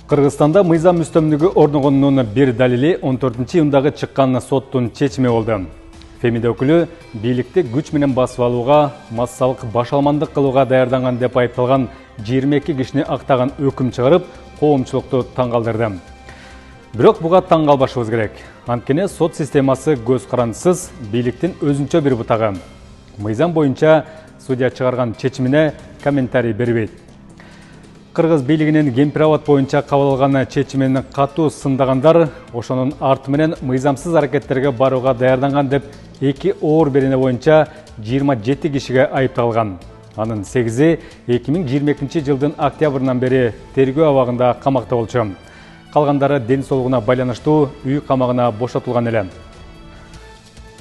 Кыргызстанда мыйзам үстөмдүгү орногонунун бир далили 14-июндагы чыккан соттун чечими болду. Фемида өкүлү бийликти күч менен басып алууга, массалык башаламандык кылууга даярданган деп айыпталган 22 кишини актаган өкүм чыгарып, коомчулукту таң калтырды. Бирок буга таң калбашыбыз керек. Анткени сот системасы көз карандысыз бийликтин өзүнчө бир бутагы. Мыйзам боюнча судья чыгарган чечимине комментарий бербейт. Кыргыз бийлигинин Гемпирабад боюнча кабыл алган чечимин катуу сындагандар ошонун арты менен мыйзамсыз аракеттерге барууга даярданган деп 2 оор берене боюнча 27 кишиге айыпталган. Анын 8-и 2022 жылдын октябрынан бери тергөө абагында камакта болчу. Калгандары ден соолугуна байланыштуу үй камагына бошотулган эле.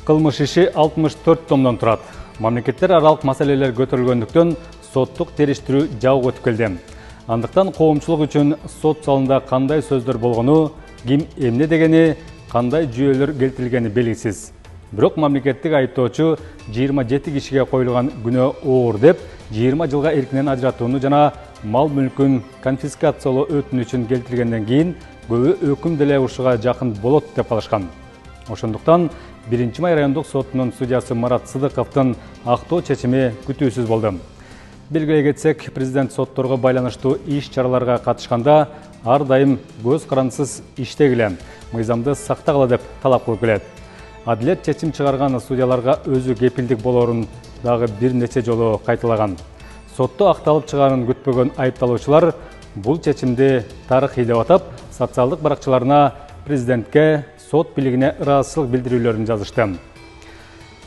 Кылмыш иши 64 томдон турат. Мамлекеттер аралык маселелер көтөрүлгөндүктөн соттук териштирүү жабык өтүп келди. Андыктан коомчулук үчүн сот залында кандай сөздөр болгону, ким эмне дегени, кандай жүйөлөр келтирилгени белгисиз. Бирок мамлекеттик айыптоочу 27 кишиге коюлган күнөө оор деп 20 жылга эркинен ажыратууну жана мал мүлкүн конфискациялоо өтүнүчүн келтиргенден кийин көбү өкүм деле ушуга жакын болот деп калышкан. Ошондуктан 1-май райондук сотунун судьясы Марат Сыдыковдун актоо чечими күтүүсүз болду. Белгилей кетсек, президент сотторго байланыштуу иш-чараларга катышканда ар дайым көз карандысыз иштегиле, мыйзамды сактагыла деп талап кылып келет. Адилет чечим чыгарган судьяларга өзү кепилдик болорун дагы бир нече жолу кайталаган. Сотто акталып чыгаарын күтпөгөн айыпталуучулар бул чечимди тарыхый деп атап, социалдык баракчаларына президентке, сот бийлигине ыраазычылык билдирүүлөрүн жазышты.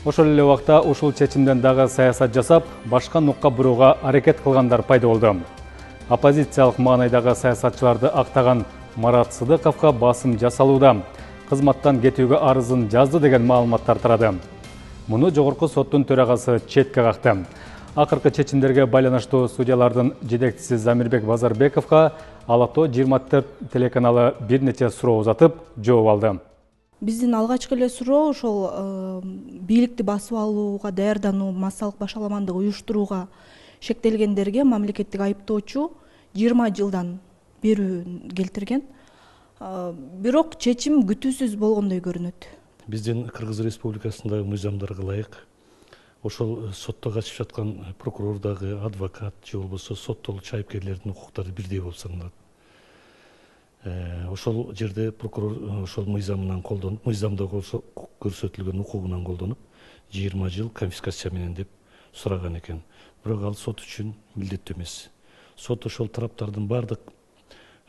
Ошол эле убакта ушул чечимден дагы саясат жасап, башка нукка бурууга аракет кылгандар пайда болду. Оппозициялык маанайдагы саясатчыларды актаган Марат Сыдыковго басым жасалууда, кызматтан кетүүгө арызын жазды деген маалыматтар тарады. Муну жогорку соттун төрагасы четке какты. Акыркы чечимдерге байланыштуу судьялардын жетекчиси Замирбек Базарбековго Ала Тоо 24 телеканалы бир нече суроо узатып, жооп алды. Биздин алгачкы эле суроо ошол бийликти басып алууга даярдануу, массалык башаламандык уюштурууга шектелгендерге мамлекеттик айыптоочу 20 жылдан берүүн келтирген. Бирок чечим күтүүсүз болгондой көрүнөт. Биздин Кыргыз Республикасындагы мыйзамдарга ылайык ошол сотто катышып жаткан прокурор дагы, адвокат же болбосо соттолуучу айыпкерлердин укуктары бирдей болуп саналат. Ошол жерде прокурор ошол мыйзамынан колдонуп, мыйзамда көрсөтүлгөн укугунан колдонуп 20 жыл конфискация менен деп сураган экен. Бирок ал сот үчүн милдеттүү эмес. Сот ошол тараптардын бардык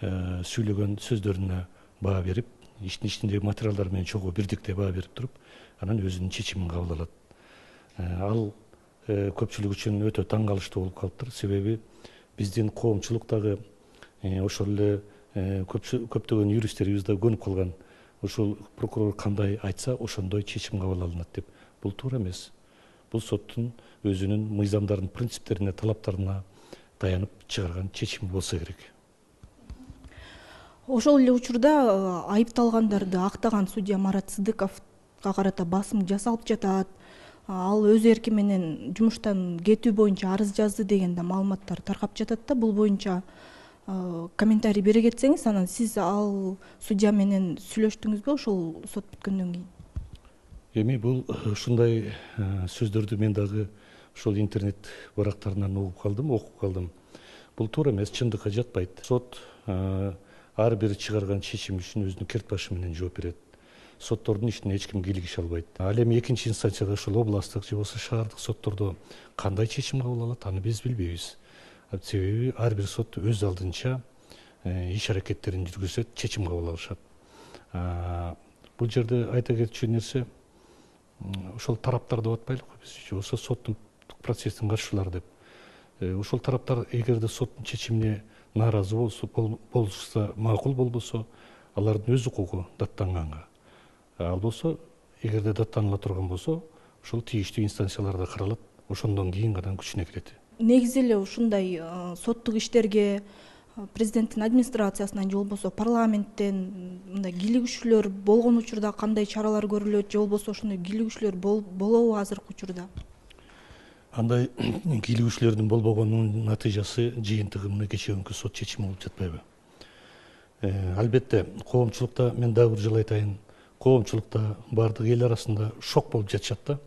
сүйлөгөн сөздөрүнө баа берип, иштин ичиндеги материалдар менен чогуу бирдиктей баа берип туруп, анан өзүнүн чечимин кабыл алат. Ал көпчүлүк үчүн өтө таң калыштуу болуп калыптыр. Себеби биздин коомчулук дагы ошол эле көптөгөн юристтерибиз да көнүп калган. Ошол прокурор кандай айтса, ошондой чечим кабыл алынат деп. Бул туура эмес. Бул соттун өзүнүн мыйзамдардын принциптерине, талаптарына таянып чыгарган чечими болсо керек. Ошол эле учурда айыпталгандарды актаган судья Марат Сыдыковго карата басым жасалып жатат. Ал өз эрки менен жумуштан кетүү боюнча арыз жазды деген да маалыматтар таркап жатат да. Бул боюнча комментарий бере кетсеңиз, анан сиз ал судья менен сүйлөштүңүзбү ошол сот бүткөндөн кийин? Эми бул ушундай сөздөрдү мен дагы ошол интернет барактарынан угуп калдым, окуп калдым. Бул туура эмес, чындыкка жатпайт. Сот ар бир чыгарган чечим үчүн өзүнүн керт башы менен жооп берет. Соттордун ишине эч ким кийлигише албайт. Ал эми экинчи инстанцияда ошол областтык же болбосо шаардык соттордо кандай чечим кабыл алат, аны биз билбейбиз. Себеби ар бир сот өз алдынча иш аракеттерин жүргүзөт, чечим кабыл алышат. Бул жерде айта кетчү нерсе, ошол тараптар деп атпайлыкпы биз, же болбосо соттук процесстин катышуулары деп. Ошол тараптар эгерде соттун чечимине нааразы болушса, макул болбосо, алардын өз укугу даттанганга. Ал болсо, эгерде даттаныла турган болсо, ошол тийиштүү инстанцияларда каралат, ошондон кийин гана күчүнө кирет. Негизи эле ушундай соттук иштерге президенттин администрациясынан же болбосо парламенттен мындай кийлигишүүлөр болгон учурда кандай чаралар көрүлөт, же болбосо ошондой кийлигишүүлөр болобу азыркы учурда? Андай кийлигишүүлөрдүн болбогонунун натыйжасы жыйынтыгы мына кечээ күнкү сот чечими болуп жатпайбы? Албетте коомчулукта мен дагы бир жолу айтайын, коомчулукта бардык эл арасында шок болуп жатышат да.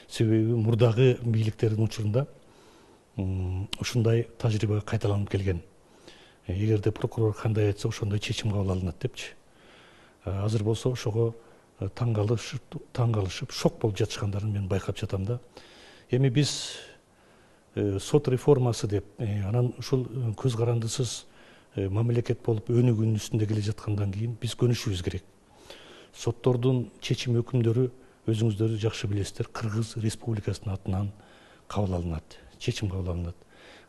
Себеби мурдагы бийликтердин учурунда ушундай тажрыйба кайталанып келген. Эгерде прокурор кандай айтса ошондой чечим кабыл алынат депчи. Азыр болсо ошого таң калышып шок болуп жатышкандарын мен байкап жатам да. Эми биз сот реформасы деп, анан ушул көз карандысыз мамлекет болуп өнүгүүнүн үстүндө келе жаткандан кийин биз көнүшүбүз керек. Соттордун чечим өкүмдөрү өзүңүздөр жакшы билесиздер, Кыргыз Республикасынын атынан кабыл алынат, чечим кабыл алынат.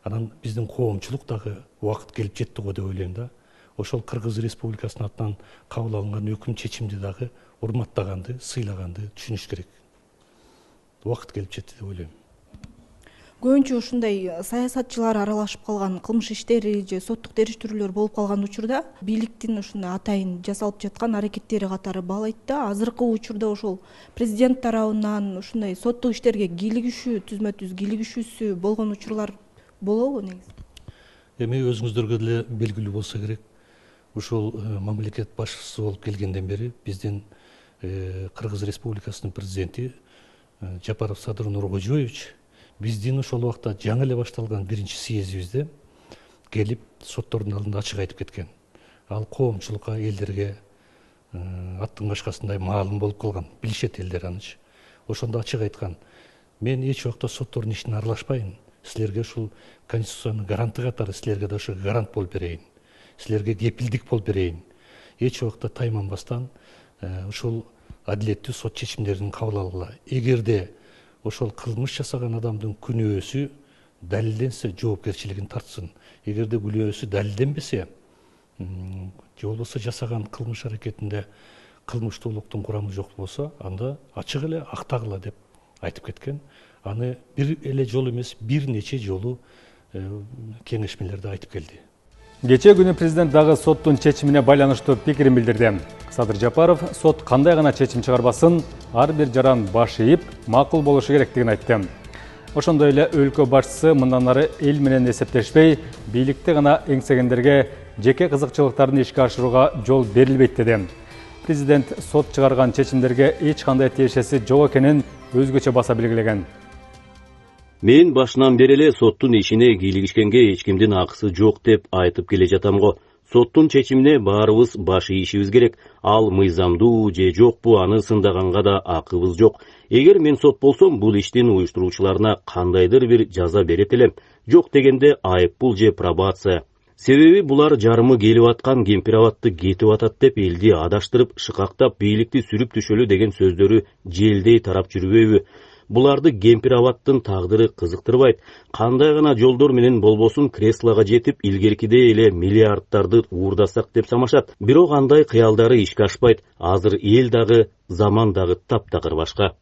Анан биздин коомчулук дагы убакыт келип жетти го деп ойлойм да. Ошол Кыргыз Республикасынын атынан кабыл алынган өкүм чечимди дагы урматтаганды, сыйлаганды түшүнүш керек. Убакыт келип жетти деп ойлойм. Көбүнчө ушундай саясатчылар аралашып калган кылмыш иштери же соттук териштирүүлөр болуп калган учурда бийликтин ушундай атайын жасалып жаткан аракеттери катары баалайт да. Азыркы учурда ошол президент тарабынан ушундай соттук иштерге кийлигишүү, түзмө-түз кийлигишүүсү болгон учурлар болобу негизи? Эми өзүңүздөргө деле белгилүү болсо керек, ушул мамлекет башчысы болуп келгенден бери биздин Кыргыз Республикасынын президенти Жапаров Садыр Нуркожоевич биздин ошол убакта жаңы эле башталган биринчи съездибизде келип соттордун алдында ачык айтып кеткен. Ал коомчулукка, элдерге аттын кашкасындай маалым болуп калган, билишет элдер анычы. Ошондо ачык айткан: мен эч убакта соттордун ишине аралашпайм. Силерге ушул конституциянын гаранты катары силерге да ошо гарант болуп берейин. Силерге кепилдик болуп берейин. Эч убакта тайманбастан ушул адилеттүү сот чечимдерин кабыл алгыла. Эгерде ошол кылмыш жасаган адамдын күнөөсү далилденсе, жоопкерчилигин тартсын. Эгерде күнөөсү далилденбесе, же болбосо жасаган кылмыш аракетинде кылмыштуулуктун курамы жок болсо, анда ачык эле актагыла деп айтып кеткен. Аны бир эле жолу эмес, бир нече жолу кеңешмелерде айтып келди. Кече күнү президент дагы соттун чечимине байланыштуу пикирин билдирди. Садыр Жапаров сот кандай гана чечим чыгарбасын, ар бир жаран баш ийип, макул болушу керектигин айтты. Ошондой эле өлкө башчысы мындан ары эл менен эсептешпей, бийликти гана эңсегендерге жеке кызыкчылыктарын ишке ашырууга жол берилбейт деди. Президент сот чыгарган чечимдерге эч кандай тиешеси жок экенин өзгөчө баса белгилеген. Мен башынан бери эле соттун ишине кийлигишкенге эч кимдин акысы жок деп айтып келе жатам го. Соттун чечимине баарыбыз баш ийишибиз керек. Ал мыйзамдуу же жокпу, аны сындаганга да акыбыз жок. Эгер мен сот болсом, бул иштин уюштуруучуларына кандайдыр бир жаза берет элем. Жок дегенде айыппул же пробация. Себеби булар жарымы келип аткан кемпир-абатты кетип атат деп элди адаштырып, шыкактап, бийликти сүрүп түшөлү деген сөздөрү желдей тарап жүрбөйбү? Буларды кемпир-абаттын тагдыры кызыктырбайт. Кандай гана жолдор менен болбосун креслого жетип, илгеркидей эле миллиардтарды уурдасак деп самашат. Бирок андай кыялдары ишке ашпайт. Азыр эл дагы, заман дагы таптакыр башка.